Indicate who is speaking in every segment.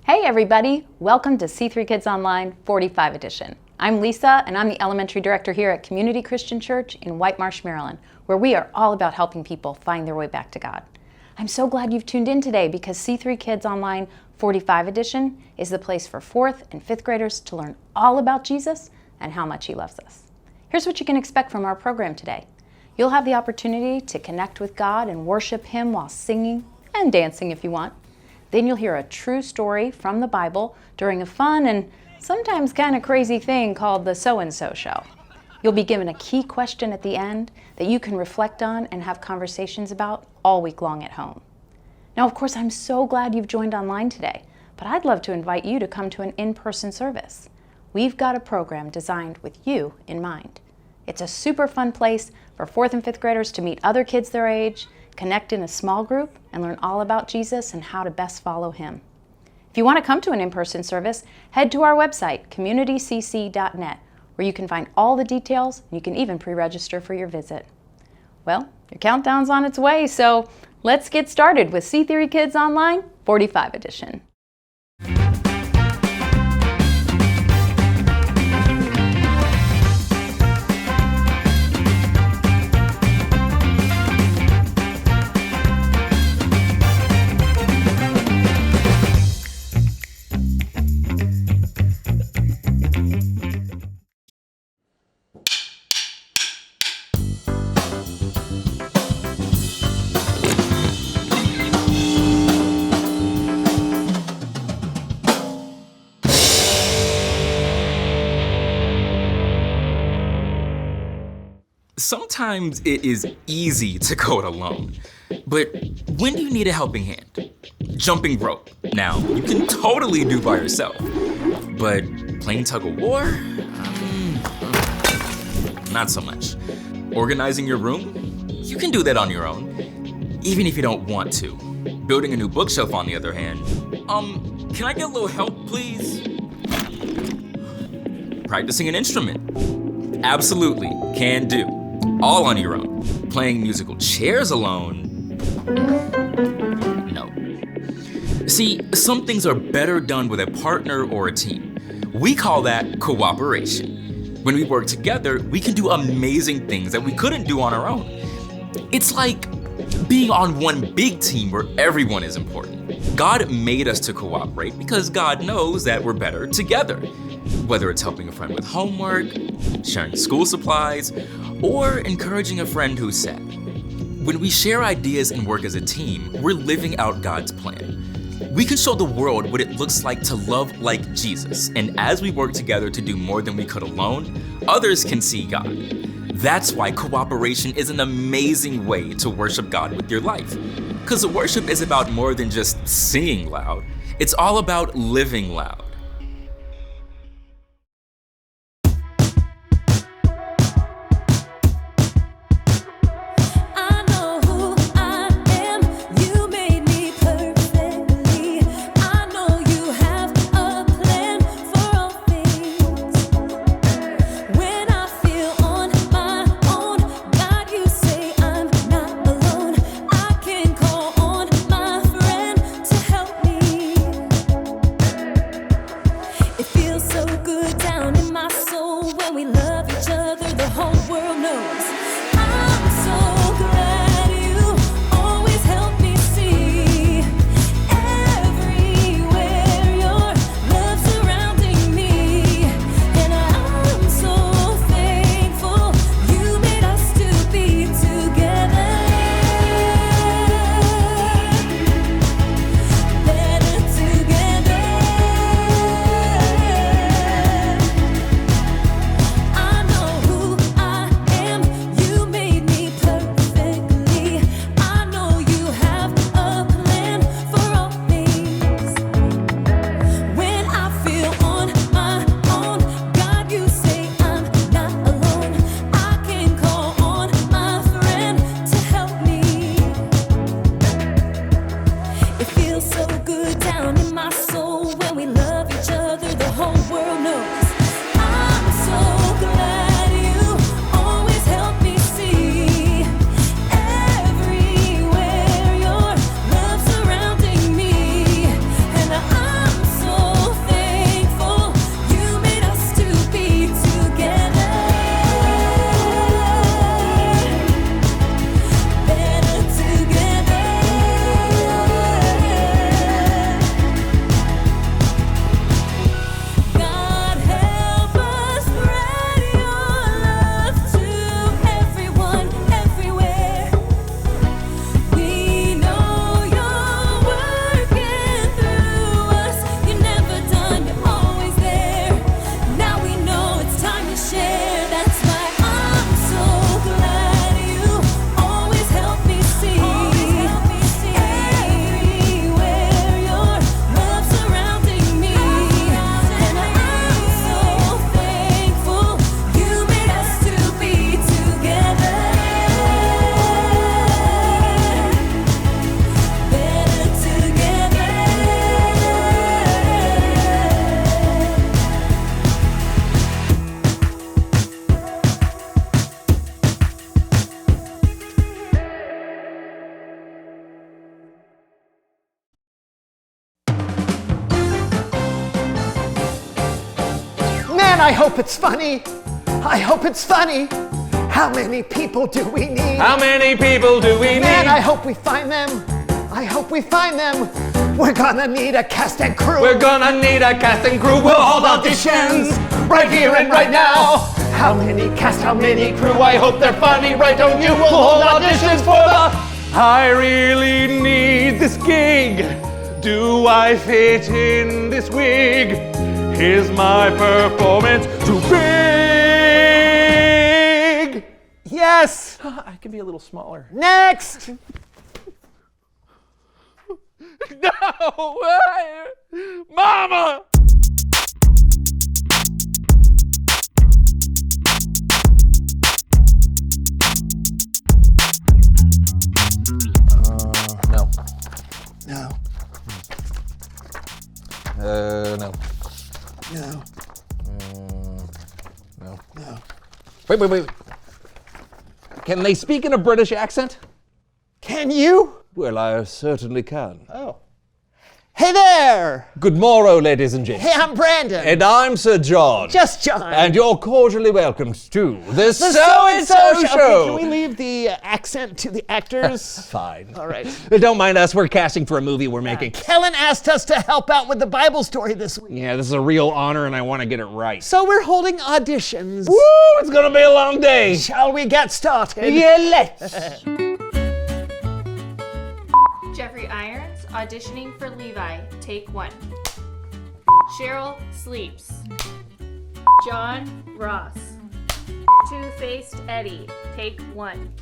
Speaker 1: Hey everybody, welcome to C3 Kids Online 45 edition. I'm Lisa and I'm the elementary director here at Community Christian Church in White Marsh, Maryland, where we are all about helping people find their way back to God. I'm so glad you've tuned in today because C3 Kids Online 45 edition is the place for 4th and 5th graders to learn all about Jesus and how much He loves us. Here's what you can expect from our program today. You'll have the opportunity to connect with God and worship Him while singing and dancing if you want. Then you'll hear a true story from the Bible during a fun and sometimes kind of crazy thing called the So-and-So Show. You'll be given a key question at the end that you can reflect on and have conversations about all week long at home. Now, of course, I'm so glad you've joined online today, but I'd love to invite you to come to an in-person service. We've got a program designed with you in mind. It's a super fun place for 4th and 5th graders to meet other kids their age, connect in a small group, and learn all about Jesus and how to best follow Him. If you want to come to an in-person service, head to our website, communitycc.net, where you can find all the details, and you can even pre-register for your visit. Well, your countdown's on its way, so let's get started with C3 Kids Online 45 edition.
Speaker 2: Sometimes it is easy to go it alone, but when do you need a helping hand? Jumping rope. Now, you can totally do by yourself, but playing tug of war? Not so much. Organizing your room? You can do that on your own, even if you don't want to. Building a new bookshelf, on the other hand, can I get a little help, please? Practicing an instrument? Absolutely, can do. All on your own. Playing musical chairs alone? No. See, some things are better done with a partner or a team. We call that cooperation. When we work together, we can do amazing things that we couldn't do on our own. It's like being on one big team where everyone is important. God made us to cooperate because God knows that we're better together. Whether it's helping a friend with homework, sharing school supplies, or encouraging a friend who's sad. When we share ideas and work as a team, we're living out God's plan. We can show the world what it looks like to love like Jesus, and as we work together to do more than we could alone, others can see God. That's why cooperation is an amazing way to worship God with your life. Because worship is about more than just singing loud, it's all about living loud.
Speaker 3: I hope it's funny. I hope it's funny. How many people do we need?
Speaker 4: How many people do we need?
Speaker 3: Man, I hope we find them. I hope we find them. We're gonna need a cast and crew.
Speaker 4: We're gonna need a cast and crew. We'll hold auditions right here and right now.
Speaker 3: How many cast, how many crew?
Speaker 4: I hope they're funny, right? Don't you? We'll hold auditions for the... I really need this gig. Do I fit in this wig? Is my performance too big?
Speaker 3: Yes.
Speaker 4: I can be a little smaller.
Speaker 3: Next.
Speaker 4: No! Mama!
Speaker 5: No.
Speaker 3: No.
Speaker 5: No.
Speaker 3: No.
Speaker 5: No.
Speaker 3: No.
Speaker 5: Wait. Can they speak in a British accent?
Speaker 3: Can you?
Speaker 5: Well, I certainly can.
Speaker 3: Oh. Hey there.
Speaker 5: Good morrow, ladies and gents.
Speaker 3: Hey, I'm Brandon.
Speaker 5: And I'm Sir John.
Speaker 3: Just John.
Speaker 5: And you're cordially welcomed to the So-and-so
Speaker 3: So-and-so
Speaker 5: Show.
Speaker 3: Okay, can we leave the accent to the actors?
Speaker 5: Fine.
Speaker 3: All right.
Speaker 5: Don't mind us. We're casting for a movie we're making.
Speaker 3: Kellen asked us to help out with the Bible story this week.
Speaker 5: Yeah, this is a real honor, and I want to get it right.
Speaker 3: So we're holding auditions.
Speaker 5: Woo! It's gonna be a long day.
Speaker 3: Shall we get started?
Speaker 5: Yeah, let's.
Speaker 6: Jeffrey Irons auditioning for Levi, take 1. Cheryl sleeps. John Ross. Two-faced Eddie, take 1.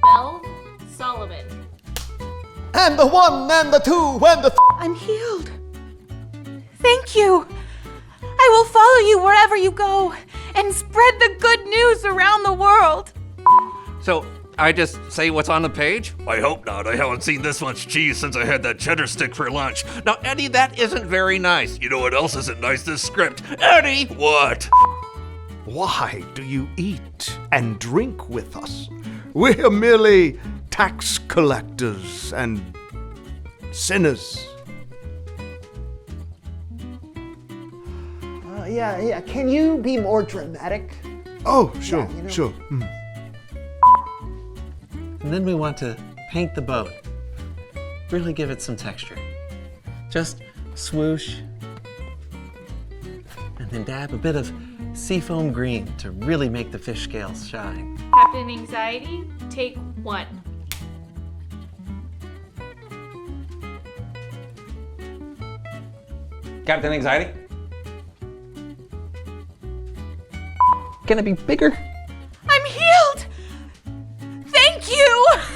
Speaker 6: Belle Solomon.
Speaker 3: And the one, and the two, and the
Speaker 7: I'm healed. Thank you. I will follow you wherever you go and spread the good news around the world.
Speaker 8: So, I just say what's on the page?
Speaker 9: I hope not. I haven't seen this much cheese since I had that cheddar stick for lunch.
Speaker 8: Now, Eddie, that isn't very nice.
Speaker 9: You know what else isn't nice? This script. Eddie! What?
Speaker 10: Why do you eat and drink with us? We're merely tax collectors and sinners.
Speaker 3: Yeah. Can you be more dramatic?
Speaker 10: Oh, sure,
Speaker 3: Yeah,
Speaker 10: sure.
Speaker 11: And then we want to paint the boat. Really give it some texture. Just swoosh. And then dab a bit of seafoam green to really make the fish scales shine.
Speaker 6: Captain Anxiety, take 1.
Speaker 5: Captain Anxiety? Can it be bigger?
Speaker 7: I'm healed. Thank you.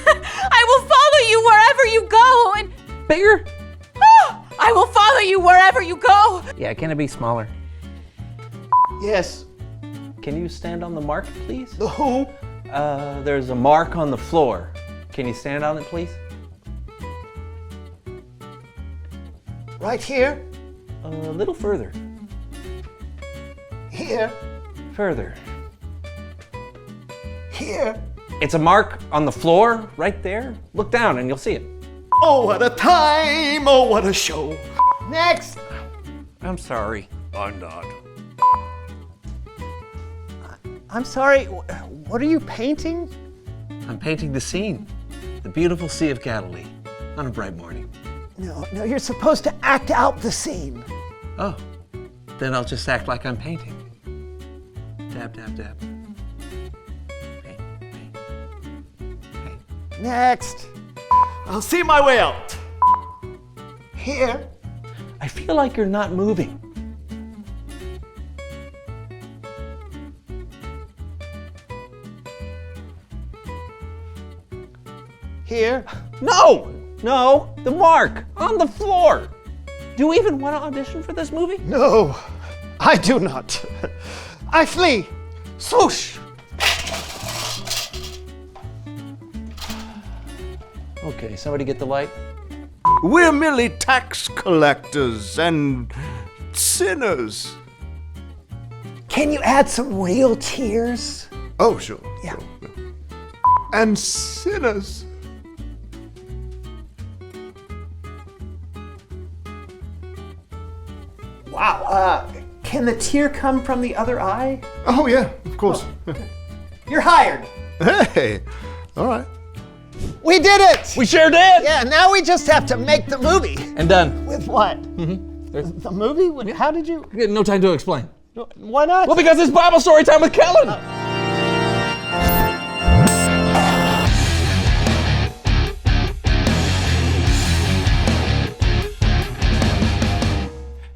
Speaker 7: I will follow you wherever you go and
Speaker 5: Bigger?
Speaker 7: I will follow you wherever you go.
Speaker 11: Yeah, can it be smaller?
Speaker 3: Yes.
Speaker 11: Can you stand on the mark, please?
Speaker 3: The who?
Speaker 11: There's a mark on the floor. Can you stand on it, please?
Speaker 3: Right here?
Speaker 11: A little further.
Speaker 3: Here?
Speaker 11: Further.
Speaker 3: Here?
Speaker 11: It's a mark on the floor, right there. Look down and you'll see it.
Speaker 3: Oh, what a time! Oh, what a show! Next!
Speaker 11: I'm sorry.
Speaker 9: I'm not.
Speaker 3: I'm sorry, what are you painting?
Speaker 11: I'm painting the scene. The beautiful Sea of Galilee on a bright morning.
Speaker 3: No, you're supposed to act out the scene.
Speaker 11: Oh, then I'll just act like I'm painting. Dab, dab, dab. Paint, paint, paint.
Speaker 3: Next. I'll see my way out. Here.
Speaker 11: I feel like you're not moving.
Speaker 3: Here.
Speaker 11: No, the mark on the floor. Do you even want to audition for this movie?
Speaker 3: No, I do not. I flee. Swoosh.
Speaker 11: Okay, somebody get the light.
Speaker 10: We're merely tax collectors and sinners.
Speaker 3: Can you add some real tears?
Speaker 10: Oh, sure.
Speaker 3: Yeah.
Speaker 10: Sure. And sinners.
Speaker 3: Wow. Can the tear come from the other eye?
Speaker 10: Oh, yeah, of course.
Speaker 3: You're hired.
Speaker 10: Hey, all right.
Speaker 3: We did it!
Speaker 11: We sure did!
Speaker 3: Yeah, now we just have to make the movie.
Speaker 11: And done.
Speaker 3: With what? The movie? How did you?
Speaker 11: No time to explain.
Speaker 3: Why not?
Speaker 11: Well, because it's Bible story time with Kellen.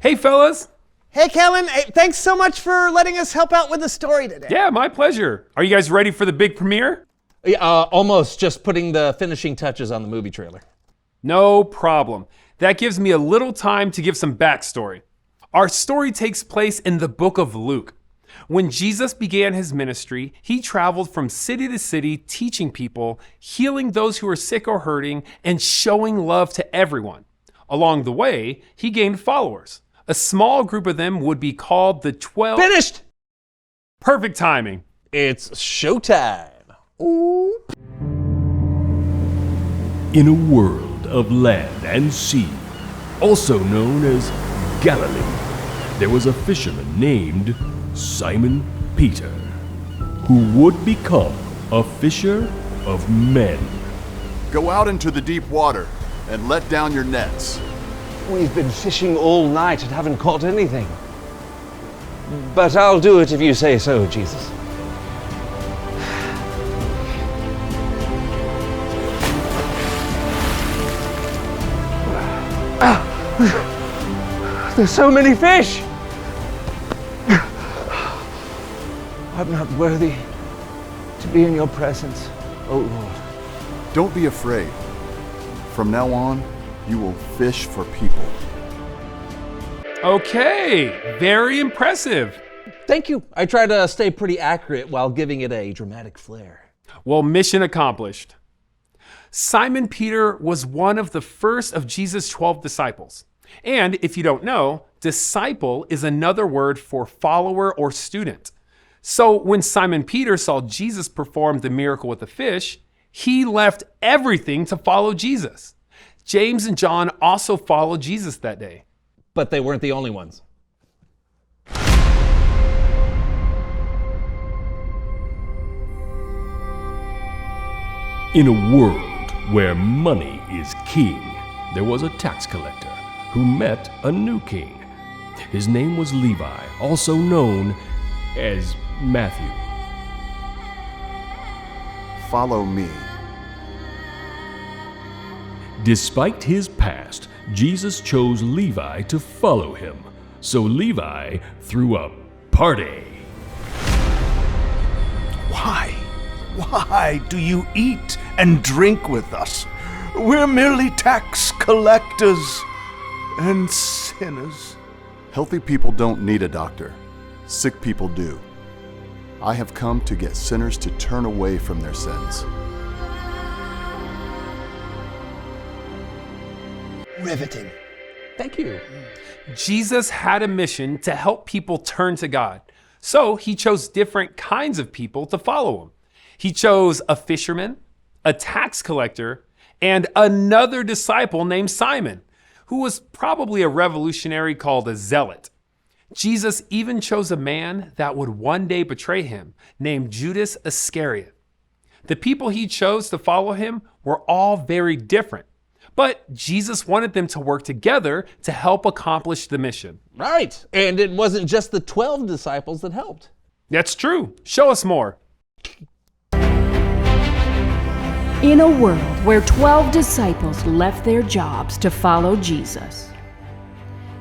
Speaker 4: Hey, fellas.
Speaker 3: Hey, Kellen, thanks so much for letting us help out with the story today.
Speaker 4: Yeah, my pleasure. Are you guys ready for the big premiere?
Speaker 11: Yeah, almost just putting the finishing touches on the movie trailer.
Speaker 4: No problem. That gives me a little time to give some backstory. Our story takes place in the book of Luke. When Jesus began his ministry, he traveled from city to city, teaching people, healing those who were sick or hurting, and showing love to everyone. Along the way, he gained followers. A small group of them would be called the 12.
Speaker 11: Finished!
Speaker 4: Perfect timing.
Speaker 11: It's showtime. Ooh.
Speaker 12: In a world of land and sea, also known as Galilee, there was a fisherman named Simon Peter, who would become a fisher of men.
Speaker 13: Go out into the deep water and let down your nets.
Speaker 11: We've been fishing all night and haven't caught anything. But I'll do it if you say so, Jesus. There's so many fish! I'm not worthy to be in your presence, oh Lord.
Speaker 13: Don't be afraid. From now on, you will fish for people.
Speaker 4: Okay, very impressive.
Speaker 11: Thank you. I try to stay pretty accurate while giving it a dramatic flair.
Speaker 4: Well, mission accomplished. Simon Peter was one of the first of Jesus' 12 disciples. And if you don't know, disciple is another word for follower or student. So when Simon Peter saw Jesus perform the miracle with the fish, he left everything to follow Jesus. James and John also followed Jesus that day.
Speaker 11: But they weren't the only ones.
Speaker 12: In a world where money is king, there was a tax collector who met a new king. His name was Levi, also known as Matthew.
Speaker 13: Follow me.
Speaker 12: Despite his past, Jesus chose Levi to follow him. So Levi threw a party.
Speaker 10: Why do you eat and drink with us? We're merely tax collectors and sinners.
Speaker 13: Healthy people don't need a doctor. Sick people do. I have come to get sinners to turn away from their sins.
Speaker 3: Riveting.
Speaker 11: Thank you.
Speaker 4: Jesus had a mission to help people turn to God. So he chose different kinds of people to follow him. He chose a fisherman, a tax collector, and another disciple named Simon, who was probably a revolutionary called a zealot. Jesus even chose a man that would one day betray him, named Judas Iscariot. The people he chose to follow him were all very different, but Jesus wanted them to work together to help accomplish the mission.
Speaker 11: Right, and it wasn't just the 12 disciples that helped.
Speaker 4: That's true. Show us more.
Speaker 14: In a world where 12 disciples left their jobs to follow Jesus,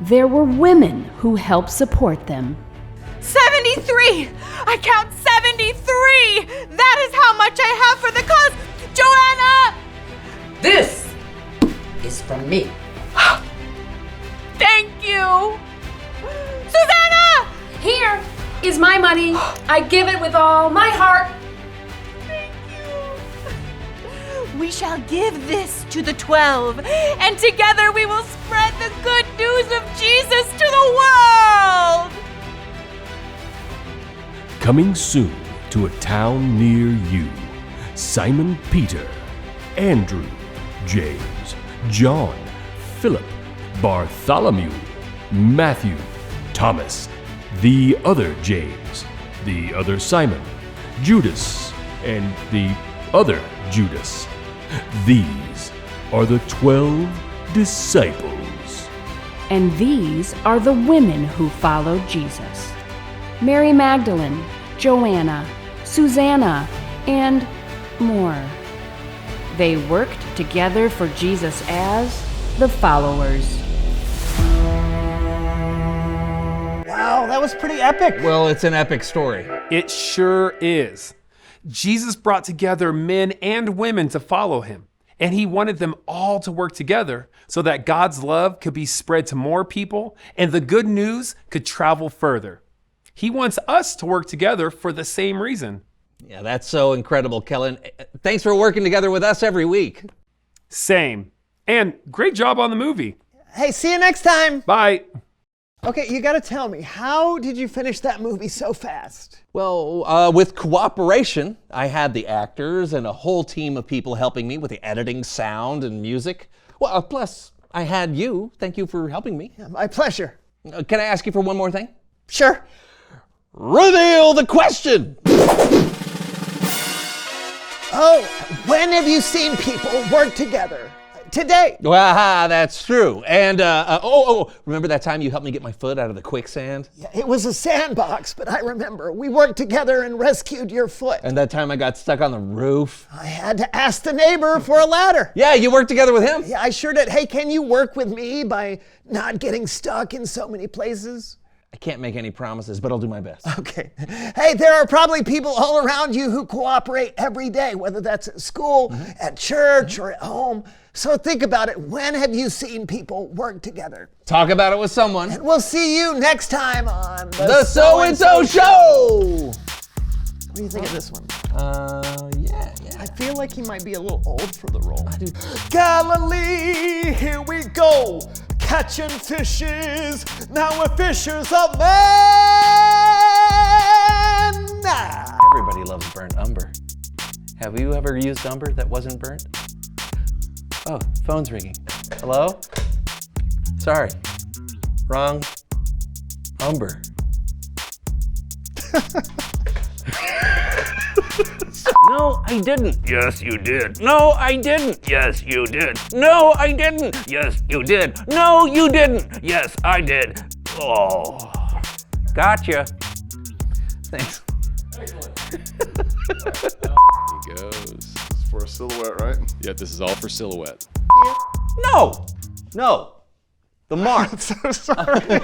Speaker 14: there were women who helped support them.
Speaker 7: 73! I count 73! That is how much I have for the cause! Joanna!
Speaker 15: This is from me.
Speaker 7: Thank you! Susanna!
Speaker 15: Here is my money. I give it with all my heart.
Speaker 7: Thank you. We shall give this to the 12, and together we will spread the good news of Jesus to the world!
Speaker 12: Coming soon to a town near you, Simon Peter, Andrew, James, John, Philip, Bartholomew, Matthew, Thomas, the other James, the other Simon, Judas, and the other Judas. These are the 12 disciples.
Speaker 14: And these are the women who followed Jesus: Mary Magdalene, Joanna, Susanna, and more. They worked together for Jesus as the followers.
Speaker 3: Wow, that was pretty epic.
Speaker 11: Well, it's an epic story.
Speaker 4: It sure is. Jesus brought together men and women to follow him, and he wanted them all to work together so that God's love could be spread to more people and the good news could travel further. He wants us to work together for the same reason.
Speaker 11: Yeah, that's so incredible, Kellen. Thanks for working together with us every week.
Speaker 4: Same. And great job on the movie.
Speaker 3: Hey, see you next time.
Speaker 4: Bye.
Speaker 3: Okay, you gotta tell me, how did you finish that movie so fast?
Speaker 11: Well, with cooperation, I had the actors and a whole team of people helping me with the editing, sound, and music. Well, plus, I had you. Thank you for helping me.
Speaker 3: Yeah, my pleasure.
Speaker 11: Can I ask you for one more thing?
Speaker 3: Sure.
Speaker 11: Reveal the question!
Speaker 3: Oh, when have you seen people work together? Today.
Speaker 11: Well, that's true. And, remember that time you helped me get my foot out of the quicksand?
Speaker 3: Yeah, it was a sandbox, but I remember. We worked together and rescued your foot.
Speaker 11: And that time I got stuck on the roof?
Speaker 3: I had to ask the neighbor for a ladder.
Speaker 11: Yeah, you worked together with him?
Speaker 3: Yeah, I sure did. Hey, can you work with me by not getting stuck in so many places?
Speaker 11: I can't make any promises, but I'll do my best.
Speaker 3: Okay. Hey, there are probably people all around you who cooperate every day, whether that's at school, at church, or at home. So think about it. When have you seen people work together?
Speaker 11: Talk about it with someone.
Speaker 3: And we'll see you next time on
Speaker 11: The So-and-So Show!
Speaker 3: What do you think of this one?
Speaker 11: Yeah.
Speaker 3: I feel like he might be a little old for the role. Galilee, here we go. Catching fishes, now we're fishers of men.
Speaker 11: Everybody loves burnt umber. Have you ever used umber that wasn't burnt? Oh, phone's ringing. Hello? Sorry. Wrong umber. No, I didn't.
Speaker 9: Yes, you did.
Speaker 11: No, I didn't.
Speaker 9: Yes, you did.
Speaker 11: No, I didn't.
Speaker 9: Yes, you did.
Speaker 11: No, you didn't.
Speaker 9: Yes, I did. Oh.
Speaker 11: Gotcha. Thanks.
Speaker 16: He goes. It's for a silhouette, right? Yeah, this is all for silhouette.
Speaker 11: No. The mark.
Speaker 3: So sorry.